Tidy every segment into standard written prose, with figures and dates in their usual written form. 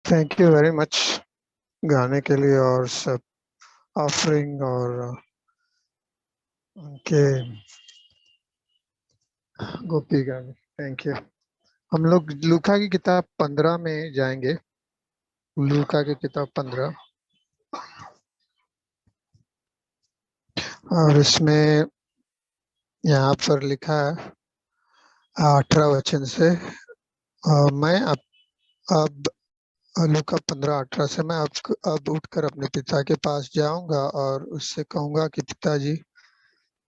Thank you very much गाने के लिए और सब ऑफरिंग और उनके गोपी गाने। Thank you. हम लोग लूका की किताब 15 में जाएंगे। लूका की किताब 15 और इसमें यहाँ पर लिखा है 18 वचन से। मैं अब लूका 15:18 से मैं अब उठकर अपने पिता के पास जाऊंगा और उससे कहूंगा कि पिताजी,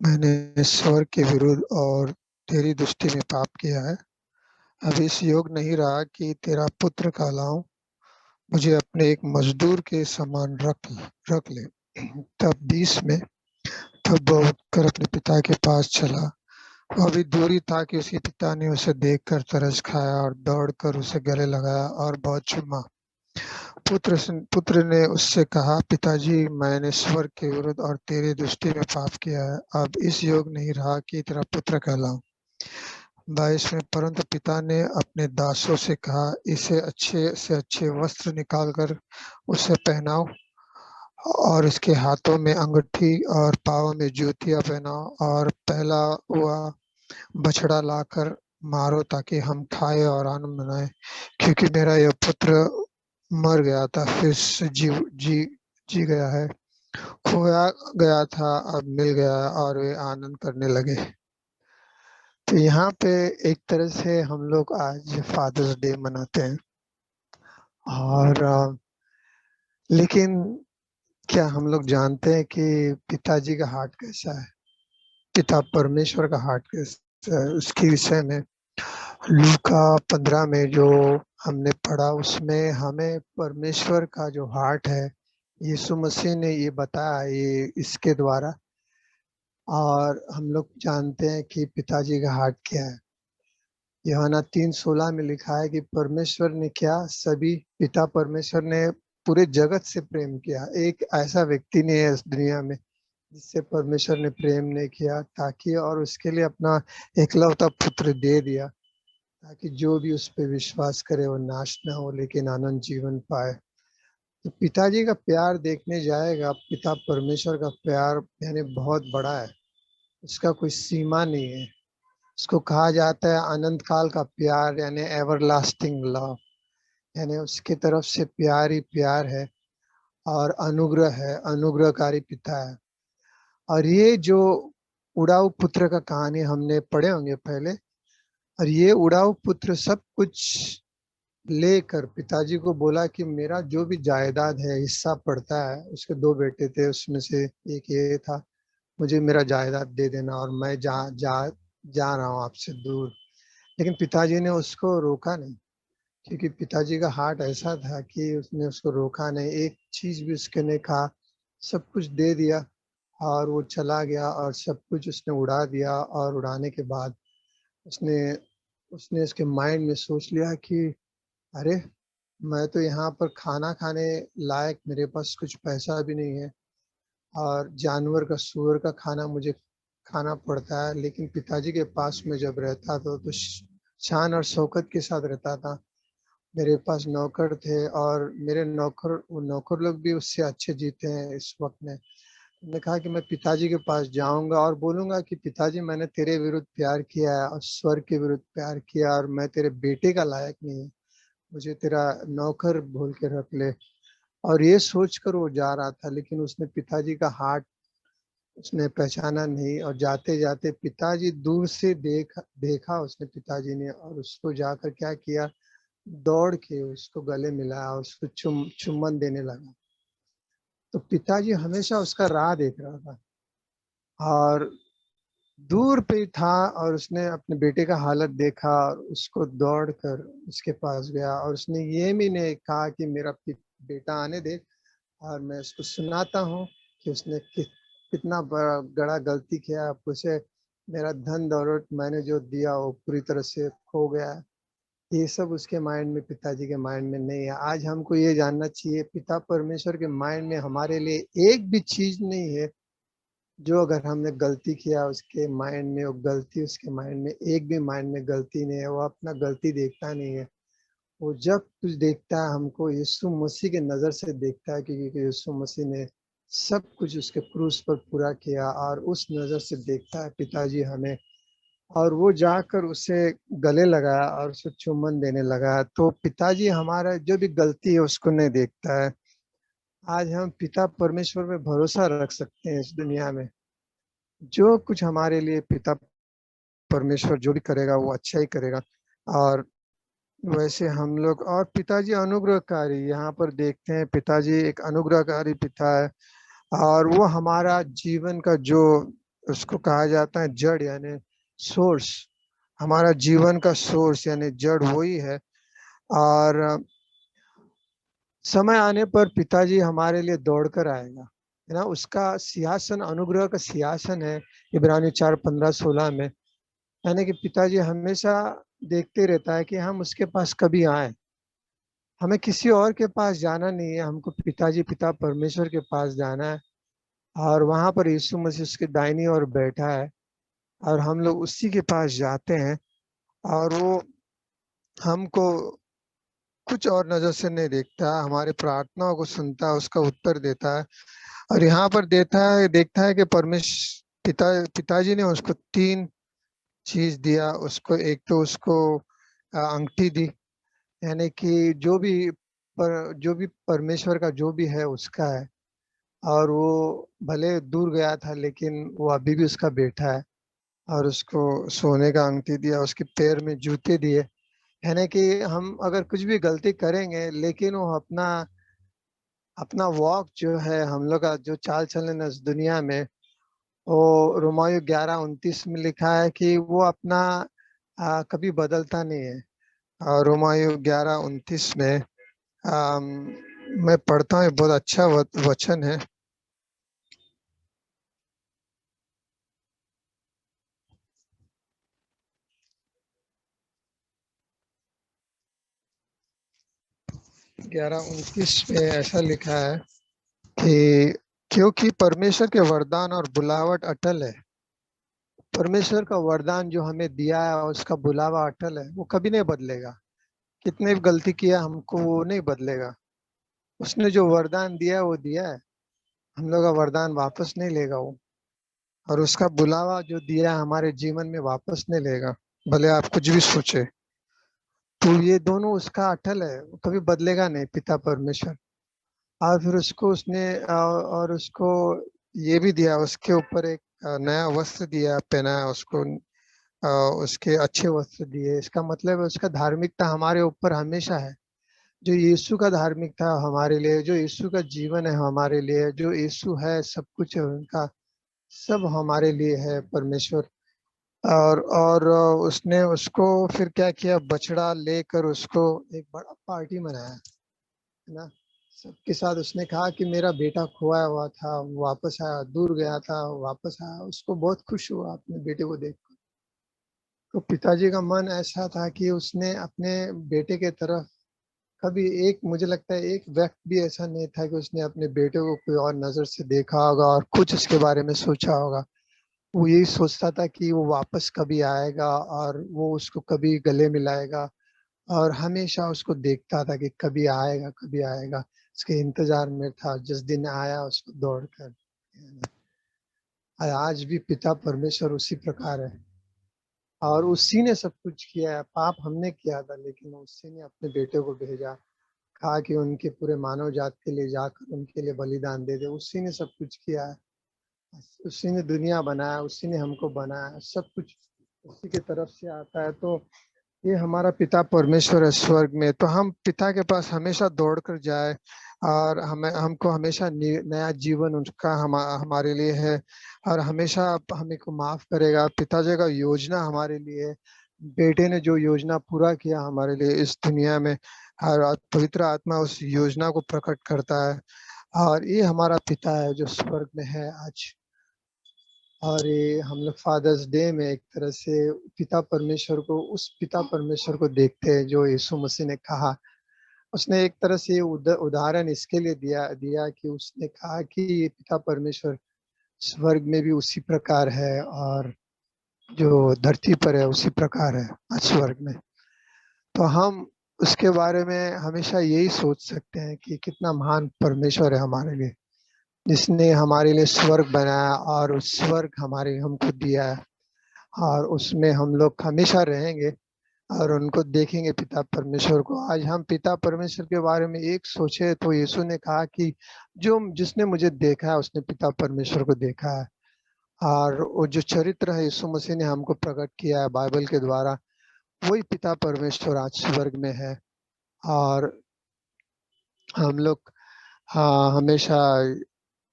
मैंने स्वर्ग के विरुद्ध और तेरी दृष्टि में पाप किया है। अब इस योग नहीं रहा कि तेरा पुत्र कहलाऊं। मुझे अपने एक मजदूर के समान रख ले। तब 20 में तब वह उठकर अपने पिता के पास चला। वह अभी दूरी था कि उसके पिता ने उसे देखकर तरस खाया और दौड़कर उसे गले लगाया और बहुत चूमा। पुत्र ने उससे कहा, पिताजी, मैंने स्वर्ग के विरुद्ध और तेरी दृष्टि में पाप किया है। अब इस योग नहीं रहा कि तेरा पुत्र कहलाऊं। 22 में परंतु पिता ने अपने दासों से कहा, इसे अच्छे से अच्छे वस्त्र निकालकर उसे पहनाओ और इसके हाथों में अंगूठी और पाँवों में जूतियां पहनाओ और पहला हुआ बछड़ा लाकर मारो ताकि हम खाए और आनंद मनाएं। क्योंकि मेरा यह पुत्र मर गया था, फिर से जी गया है, खोया गया था, अब मिल गया और वे आनंद करने लगे। तो यहाँ पे एक तरह से हम लोग आज फादर्स डे मनाते हैं। और लेकिन क्या हम लोग जानते हैं कि पिताजी का हार्ट कैसा है, पिता परमेश्वर का हार्ट कैसा है? उसके विषय में लूका 15 में जो हमने पढ़ा, उसमें हमें परमेश्वर का जो हार्ट है, यीशु मसीह ने ये बताया, ये इसके द्वारा। और हम लोग जानते हैं कि पिताजी का हार्ट क्या है। यूहन्ना 3:16 में लिखा है कि परमेश्वर ने क्या, सभी पिता परमेश्वर ने पूरे जगत से प्रेम किया। एक ऐसा व्यक्ति नहीं है इस दुनिया में जिससे परमेश्वर ने प्रेम नहीं किया, ताकि और उसके लिए अपना एकलौता पुत्र दे दिया, ताकि जो भी उस पर विश्वास करे वो नाश ना हो लेकिन आनंद जीवन पाए। तो पिताजी का प्यार देखने जाएगा, पिता परमेश्वर का प्यार यानी बहुत बड़ा है, उसका कोई सीमा नहीं है। उसको कहा जाता है अनंत काल का प्यार, यानी एवरलास्टिंग लव, यानी उसके तरफ से प्यार ही प्यार है और अनुग्रह है, अनुग्रहकारी पिता है। और ये जो उड़ाऊ पुत्र का कहानी हमने पढ़े होंगे पहले, और ये उड़ाऊ पुत्र सब कुछ लेकर पिताजी को बोला कि मेरा जो भी जायदाद है, हिस्सा पड़ता है। उसके दो बेटे थे, उसमें से एक ये था, मुझे मेरा जायदाद दे देना और मैं जा रहा हूँ आपसे दूर। लेकिन पिताजी ने उसको रोका नहीं, क्योंकि पिताजी का हार्ट ऐसा था कि उसने उसको रोका नहीं, एक चीज भी उसके ने कहा, सब कुछ दे दिया और वो चला गया और सब कुछ उसने उड़ा दिया। और उड़ाने के बाद उसने उसने उसके माइंड में सोच लिया कि अरे, मैं तो यहाँ पर खाना खाने लायक मेरे पास कुछ पैसा भी नहीं है और जानवर का, सूअर का खाना मुझे खाना पड़ता है। लेकिन पिताजी के पास में जब रहता था तो शान और शौकत के साथ रहता था। मेरे पास नौकर थे और मेरे नौकर लोग भी उससे अच्छे जीते हैं इस वक्त में। मैंने कहा कि मैं पिताजी के पास जाऊंगा और बोलूंगा कि पिताजी, मैंने तेरे विरुद्ध प्यार किया है और स्वर्ग के विरुद्ध प्यार किया और मैं तेरे बेटे का लायक नहीं हूँ, मुझे तेरा नौकर बोल के रख ले। और ये सोचकर वो जा रहा था, लेकिन उसने पिताजी का हार्ट उसने पहचाना नहीं। और जाते जाते पिताजी दूर से देखा उसने, पिताजी ने, और उसको जाकर क्या किया, दौड़ के उसको गले मिलाया, उसको चुम्बन देने लगा। तो पिताजी हमेशा उसका राह देख रहा था और दूर पे था, और उसने अपने बेटे का हालत देखा और उसको दौड़कर उसके पास गया और उसने ये भी नहीं कहा कि मेरा बेटा आने दे और मैं उसको सुनाता हूँ कि उसने कितना बड़ा गलती किया। उसे मेरा धन दौलत मैंने जो दिया वो पूरी तरह से खो गया है। ये सब उसके माइंड में, पिताजी के माइंड में नहीं है। आज हमको ये जानना चाहिए, पिता परमेश्वर के माइंड में हमारे लिए एक भी चीज नहीं है जो अगर हमने गलती किया उसके माइंड में वो गलती, उसके माइंड में एक भी माइंड में गलती नहीं है। वो अपना गलती देखता नहीं है, वो जब कुछ देखता है हमको यीशु मसीह के नज़र से देखता है, क्योंकि यीशु मसीह ने सब कुछ उसके क्रूस पर पूरा किया, और उस नज़र से देखता है पिताजी हमें, और वो जाकर उसे गले लगाया और उसे चुम्बन देने लगा। तो पिताजी हमारा जो भी गलती है उसको नहीं देखता है। आज हम पिता परमेश्वर में भरोसा रख सकते हैं इस दुनिया में। जो कुछ हमारे लिए पिता परमेश्वर जो भी करेगा वो अच्छा ही करेगा। और वैसे हम लोग, और पिताजी अनुग्रहकारी, यहाँ पर देखते हैं पिताजी एक अनुग्रहकारी पिता है। और वो हमारा जीवन का जो उसको कहा जाता है जड़, यानी सोर्स, हमारा जीवन का सोर्स यानी जड़ वही है। और समय आने पर पिताजी हमारे लिए दौड़ कर आएगा, है ना। उसका सिंहासन अनुग्रह का सिंहासन है, इब्रानी 4:15-16 में। यानी कि पिताजी हमेशा देखते रहता है कि हम उसके पास कभी आए। हमें किसी और के पास जाना नहीं है, हमको पिताजी पिता परमेश्वर के पास जाना है। और वहां पर यीशु मसीह उसके दाहिनी ओर बैठा है, और हम लोग उसी के पास जाते हैं। और वो हमको कुछ और नजर से नहीं देखता, हमारे प्रार्थनाओं को सुनता है, उसका उत्तर देता है। और यहाँ पर देखता है कि पिताजी ने उसको 3 चीज दिया। उसको एक तो उसको अंगूठी दी, यानी कि जो भी परमेश्वर का जो भी है उसका है। और वो भले दूर गया था लेकिन वो अभी भी उसका बेटा है। और उसको सोने का अंगूठी दिया, उसके पैर में जूते दिए। यानी कि हम अगर कुछ भी गलती करेंगे लेकिन वो अपना अपना वॉक जो है, हम लोग का जो चाल चलन है इस दुनिया में, वो रोमायु 11:29 में लिखा है कि वो अपना कभी बदलता नहीं है। और रोमायु 11:29 में आम, मैं पढ़ता हूँ, बहुत अच्छा वचन है। ग्यारह उनतीस में ऐसा लिखा है कि क्योंकि परमेश्वर के वरदान और बुलावट अटल है। परमेश्वर का वरदान जो हमें दिया है और उसका बुलावा अटल है, वो कभी नहीं बदलेगा। कितने भी गलती किया हमको वो नहीं बदलेगा। उसने जो वरदान दिया है वो दिया है, हम लोग का वरदान वापस नहीं लेगा वो। और उसका बुलावा जो दिया है हमारे जीवन में वापस नहीं लेगा, भले आप कुछ भी सोचे। तो ये दोनों उसका अटल है, वो कभी बदलेगा नहीं, पिता परमेश्वर। और फिर उसको उसने और उसको ये भी दिया, उसके ऊपर एक नया वस्त्र दिया, पहनाया उसको। अ, उसके अच्छे वस्त्र दिए। इसका मतलब है उसका धार्मिकता हमारे ऊपर हमेशा है। जो यीशु का धार्मिक था हमारे लिए, जो यीशु का जीवन है हमारे लिए, जो यीशु है सब कुछ है उनका, सब हमारे लिए है परमेश्वर। और उसने उसको फिर क्या किया, बछड़ा लेकर उसको एक बड़ा पार्टी मनाया, है ना। सबके साथ उसने कहा कि मेरा बेटा खोया हुआ था, वो वापस आया, दूर गया था, वापस आया। उसको बहुत खुश हुआ अपने बेटे को देख। तो पिताजी का मन ऐसा था कि उसने अपने बेटे के तरफ कभी एक, मुझे लगता है एक वक्त भी ऐसा नहीं था कि उसने अपने बेटे को कोई और नजर से देखा होगा और कुछ उसके बारे में सोचा होगा। वो यही सोचता था कि वो वापस कभी आएगा और वो उसको कभी गले मिलाएगा। और हमेशा उसको देखता था कि कभी आएगा कभी आएगा, उसके इंतजार में था। जिस दिन आया उसको दौड़ कर। आज भी पिता परमेश्वर उसी प्रकार है, और उसी ने सब कुछ किया है। पाप हमने किया था लेकिन उसी ने अपने बेटे को भेजा, कहा कि उनके पूरे मानव जात के लिए जाकर उनके लिए बलिदान दे दे। उसी ने सब कुछ किया है। उसी ने दुनिया बनाया, उसी ने हमको बनाया, सब कुछ उसी की तरफ से आता है। तो ये हमारा पिता परमेश्वर है स्वर्ग में। तो हम पिता के पास हमेशा दौड़ कर जाए, और हमें हमको हमेशा नया जीवन उनका हमारे लिए है। और हमेशा हमें को माफ करेगा। पिताजी का योजना हमारे लिए है। बेटे ने जो योजना पूरा किया हमारे लिए इस दुनिया में, और पवित्र आत्मा उस योजना को प्रकट करता है। और ये हमारा पिता है जो स्वर्ग में है आज। और ये हम लोग फादर्स डे में एक तरह से पिता परमेश्वर को, उस पिता परमेश्वर को देखते हैं जो यीशु मसीह ने कहा। उसने एक तरह से उदाहरण इसके लिए दिया दिया कि उसने कहा कि ये पिता परमेश्वर स्वर्ग में भी उसी प्रकार है, और जो धरती पर है उसी प्रकार है आज स्वर्ग में। तो हम उसके बारे में हमेशा यही सोच सकते हैं कि कितना महान परमेश्वर है हमारे लिए, जिसने हमारे लिए स्वर्ग बनाया और उस स्वर्ग हमारे हमको दिया है, और उसमें हम लोग हमेशा रहेंगे और उनको देखेंगे, पिता परमेश्वर को। आज हम पिता परमेश्वर के बारे में एक सोचे तो यीशु ने कहा कि जो जिसने मुझे देखा है उसने पिता परमेश्वर को देखा है। और वो जो चरित्र है यीशु मसीह ने हमको प्रकट किया है बाइबल के द्वारा, वही पिता परमेश्वर आज स्वर्ग में है। और हम लोग हमेशा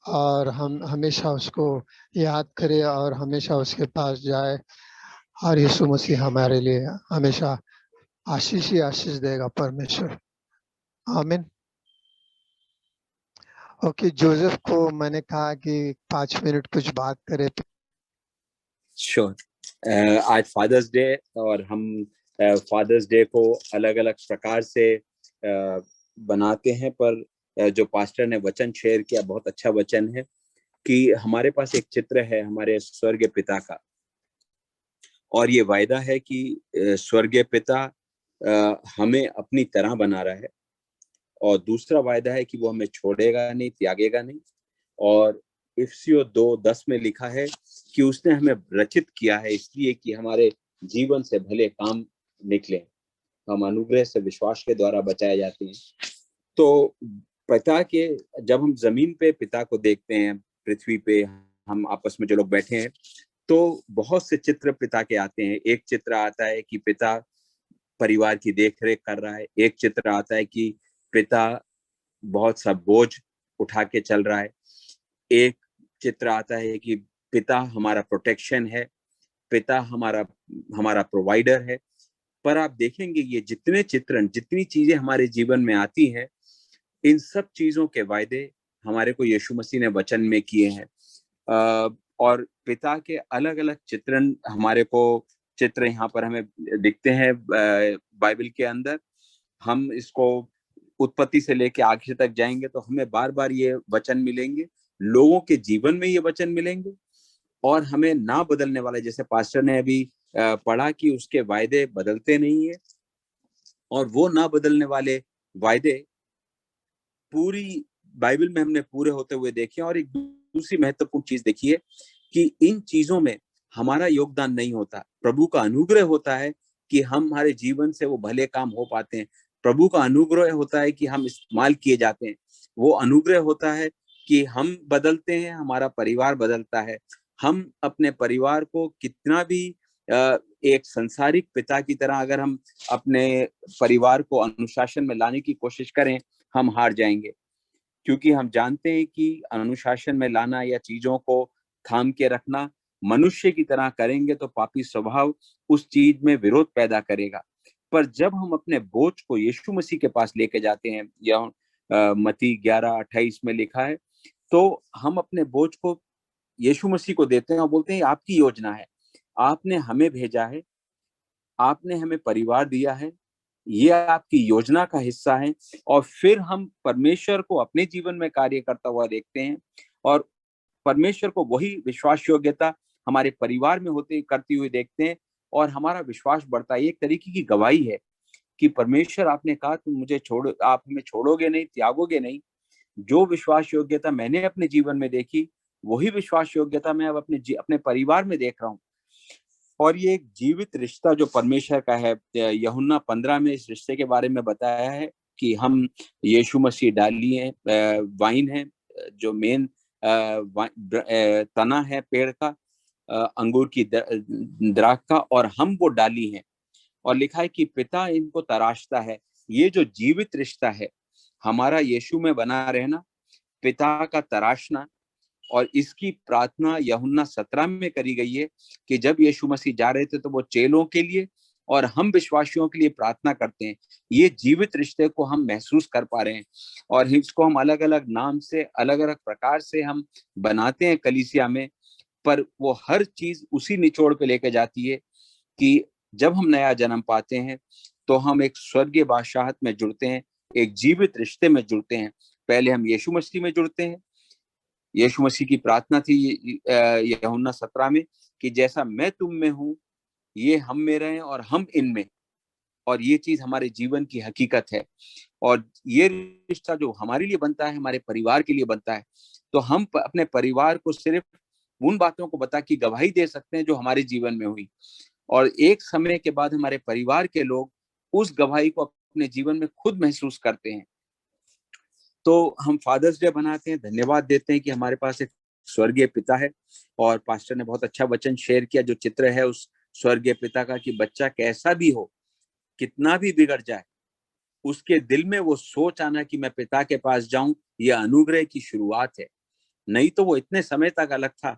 और हम हमेशा उसको याद करें और हमेशा उसके पास जाए, और यीशु मसीह हमारे लिए हमेशा आशीष ही आशीष देगा परमेश्वर। आमीन। ओके, जोसेफ को मैंने कहा कि 5 मिनट कुछ बात करे। श्योर। आज फादर्स डे, और हम फादर्स डे को अलग अलग प्रकार से बनाते हैं, पर जो पास्टर ने वचन शेयर किया बहुत अच्छा वचन है कि हमारे पास एक चित्र है हमारे स्वर्गीय पिता का, और ये वायदा है कि स्वर्गीय पिता हमें अपनी तरह बना रहा है, और दूसरा वायदा है कि वो हमें छोड़ेगा नहीं, त्यागेगा नहीं। और इफिसियों 2:10 में लिखा है कि उसने हमें रचित किया है इसलिए कि हमारे जीवन से भले काम निकले, हम अनुग्रह से विश्वास के द्वारा बचाए जाते हैं। तो पिता के, जब हम जमीन पे पिता को देखते हैं, पृथ्वी पे हम आपस में जो लोग बैठे हैं, तो बहुत से चित्र पिता के आते हैं। एक चित्र आता है कि पिता परिवार की देखरेख कर रहा है, एक चित्र आता है कि पिता बहुत सा बोझ उठा के चल रहा है, एक चित्र आता है कि पिता हमारा प्रोटेक्शन है, पिता हमारा हमारा प्रोवाइडर है। पर आप देखेंगे ये जितने चित्रण, जितनी चीजें हमारे जीवन में आती हैं, इन सब चीजों के वायदे हमारे को यीशु मसीह ने वचन में किए हैं। और पिता के अलग अलग चित्रण हमारे को, चित्र यहाँ पर हमें दिखते हैं बाइबल के अंदर। हम इसको उत्पत्ति से लेके आखिर तक जाएंगे तो हमें बार बार ये वचन मिलेंगे, लोगों के जीवन में ये वचन मिलेंगे, और हमें ना बदलने वाले, जैसे पास्टर ने अभी पढ़ा कि उसके वायदे बदलते नहीं है, और वो ना बदलने वाले वायदे पूरी बाइबल में हमने पूरे होते हुए देखे। और एक दूसरी महत्वपूर्ण चीज देखिए कि इन चीजों में हमारा योगदान नहीं होता, प्रभु का अनुग्रह होता है कि हमारे जीवन से वो भले काम हो पाते हैं। प्रभु का अनुग्रह होता है कि हम इस्तेमाल किए जाते हैं। वो अनुग्रह होता है कि हम बदलते हैं, हमारा परिवार बदलता है। हम अपने परिवार को कितना भी एक संसारिक पिता की तरह अगर हम अपने परिवार को अनुशासन में लाने की कोशिश करें, हम हार जाएंगे, क्योंकि हम जानते हैं कि अनुशासन में लाना या चीजों को थाम के रखना मनुष्य की तरह करेंगे तो पापी स्वभाव उस चीज में विरोध पैदा करेगा। पर जब हम अपने बोझ को यीशु मसीह के पास लेके जाते हैं, या मत्ती 11:28 में लिखा है, तो हम अपने बोझ को यीशु मसीह को देते हैं और बोलते हैं आपकी योजना है, आपने हमें भेजा है, आपने हमें परिवार दिया है, ये आपकी योजना का हिस्सा है। और फिर हम परमेश्वर को अपने जीवन में कार्य करता हुआ देखते हैं, और परमेश्वर को वही विश्वास योग्यता हमारे परिवार में होते करती हुई देखते हैं, और हमारा विश्वास बढ़ता है। एक तरीके की गवाही है कि परमेश्वर, आपने कहा तुम मुझे आप हमें छोड़ोगे नहीं, त्यागोगे नहीं। जो विश्वास योग्यता मैंने अपने जीवन में देखी, वही विश्वास योग्यता मैं अब अपने परिवार में देख रहा हूँ। और ये एक जीवित रिश्ता जो परमेश्वर का है, यूहन्ना 15 में इस रिश्ते के बारे में बताया है कि हम यीशु मसीह डाली है, वाइन है, जो मेन तना है पेड़ का, अंगूर की द्राख का, और हम वो डाली हैं। और लिखा है कि पिता इनको तराशता है। ये जो जीवित रिश्ता है, हमारा यीशु में बना रहना, पिता का तराशना, और इसकी प्रार्थना यूहन्ना 17 में करी गई है कि जब यीशु मसीह जा रहे थे तो वो चेलों के लिए और हम विश्वासियों के लिए प्रार्थना करते हैं। ये जीवित रिश्ते को हम महसूस कर पा रहे हैं, और इसको हम अलग अलग नाम से, अलग अलग प्रकार से हम बनाते हैं कलीसिया में, पर वो हर चीज उसी निचोड़ पे लेके जाती है कि जब हम नया जन्म पाते हैं तो हम एक स्वर्गीय बादशाहत में जुड़ते हैं, एक जीवित रिश्ते में जुड़ते हैं। पहले हम यीशु मसीह में जुड़ते हैं। यीशु मसीह की प्रार्थना थी यूहन्ना 17 में कि जैसा मैं तुम में हूं, ये हम में रहें और हम इनमें। और ये चीज हमारे जीवन की हकीकत है। और ये रिश्ता जो हमारे लिए बनता है, हमारे परिवार के लिए बनता है, तो हम अपने परिवार को सिर्फ उन बातों को बता के गवाही दे सकते हैं जो हमारे जीवन में हुई, और एक समय के बाद हमारे परिवार के लोग उस गवाही को अपने जीवन में खुद महसूस करते हैं। तो हम फादर्स डे बनाते हैं, धन्यवाद देते हैं कि हमारे पास एक स्वर्गीय पिता है। और पास्टर ने बहुत अच्छा वचन शेयर किया, जो चित्र है उस स्वर्गीय पिता का, कि बच्चा कैसा भी हो, कितना भी बिगड़ जाए, उसके दिल में वो सोच आना कि मैं पिता के पास जाऊं, ये अनुग्रह की शुरुआत है। नहीं तो वो इतने समय तक अलग था,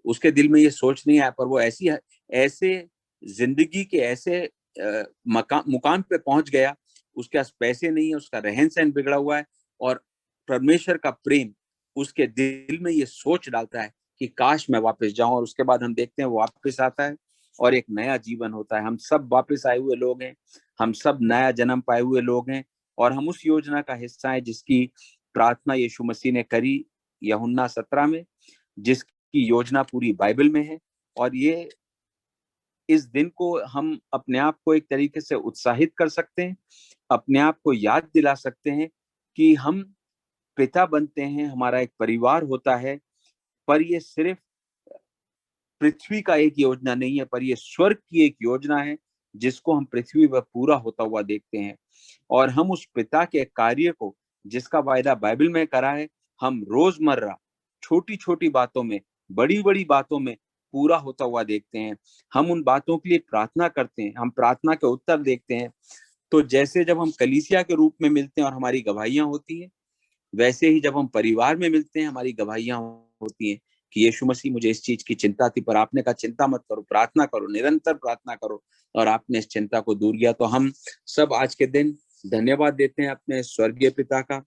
उसके दिल में ये सोच नहीं आया, पर वो ऐसे जिंदगी के ऐसे मुकाम पे पहुंच गया, उसके पास पैसे नहीं है, उसका रहन सहन बिगड़ा हुआ है, और परमेश्वर का प्रेम उसके दिल में ये सोच डालता है कि काश मैं वापस जाऊं। और उसके बाद हम देखते हैं वो वापस आता है और एक नया जीवन होता है। हम सब वापस आए हुए लोग हैं, हम सब नया जन्म पाए हुए लोग हैं, और हम उस योजना का हिस्सा हैं जिसकी प्रार्थना यीशु मसीह ने करी यूहन्ना 17 में, जिसकी योजना पूरी बाइबल में है। और ये इस दिन को हम अपने आप को एक तरीके से उत्साहित कर सकते हैं, अपने आप को याद दिला सकते हैं कि हम पिता बनते हैं, हमारा एक परिवार होता है, पर ये सिर्फ पृथ्वी का एक योजना नहीं है, पर ये स्वर्ग की एक योजना है जिसको हम पृथ्वी पर पूरा होता हुआ देखते हैं। और हम उस पिता के कार्य को, जिसका वायदा बाइबल में करा है, हम रोजमर्रा छोटी छोटी बातों में, बड़ी बड़ी बातों में पूरा होता हुआ देखते हैं। हम उन बातों के लिए प्रार्थना करते हैं, हम प्रार्थना के उत्तर देखते हैं। तो जैसे जब हम कलीसिया के रूप में मिलते हैं और हमारी गवाहियां होती हैं, वैसे ही जब हम परिवार में मिलते हैं हमारी गवाहियां होती हैं कि यीशु मसीह, मुझे इस चीज की चिंता थी, पर आपने कहा चिंता मत करो, प्रार्थना करो, निरंतर प्रार्थना करो, और आपने इस चिंता को दूर किया। तो हम सब आज के दिन धन्यवाद देते हैं अपने स्वर्गीय पिता का,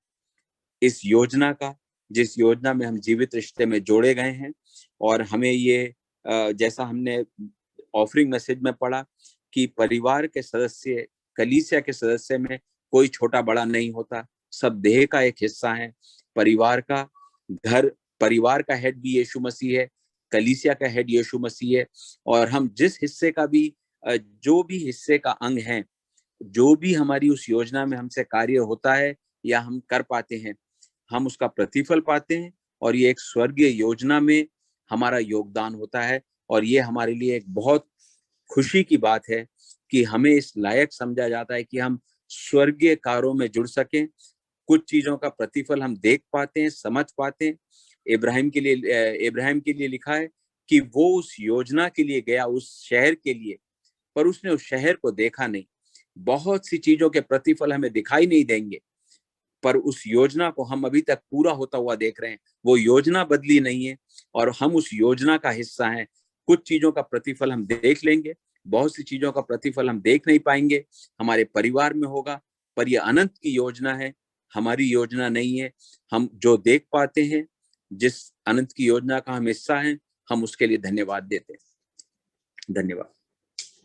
इस योजना का, जिस योजना में हम जीवित रिश्ते में जोड़े गए हैं। और हमें ये जैसा हमने ऑफरिंग मैसेज में पढ़ा कि परिवार के सदस्य, कलीसिया के सदस्य में कोई छोटा बड़ा नहीं होता, सब देह का एक हिस्सा है। परिवार का घर, परिवार का हेड भी यीशु मसीह है, कलीसिया का हेड यीशु मसीह है। और हम जिस हिस्से का भी, जो भी हिस्से का अंग है, जो भी हमारी उस योजना में हमसे कार्य होता है या हम कर पाते हैं, हम उसका प्रतिफल पाते हैं। और ये एक स्वर्गीय योजना में हमारा योगदान होता है। और ये हमारे लिए एक बहुत खुशी की बात है कि हमें इस लायक समझा जाता है कि हम स्वर्गीय कार्यों में जुड़ सकें। कुछ चीजों का प्रतिफल हम देख पाते हैं, समझ पाते हैं। इब्राहिम के लिए लिखा है कि वो उस योजना के लिए गया, उस शहर के लिए, पर उसने उस शहर को देखा नहीं। बहुत सी चीजों के प्रतिफल हमें दिखाई नहीं देंगे, पर उस योजना को हम अभी तक पूरा होता हुआ देख रहे हैं। वो योजना बदली नहीं है और हम उस योजना का हिस्सा हैं। कुछ चीजों का प्रतिफल हम देख लेंगे, बहुत सी चीजों का प्रतिफल हम देख नहीं पाएंगे, हमारे परिवार में होगा, पर यह अनंत की योजना है, हमारी योजना नहीं है। हम जो देख पाते हैं, जिस अनंत की योजना का हम हिस्सा हैं, हम उसके लिए धन्यवाद देते हैं। धन्यवाद।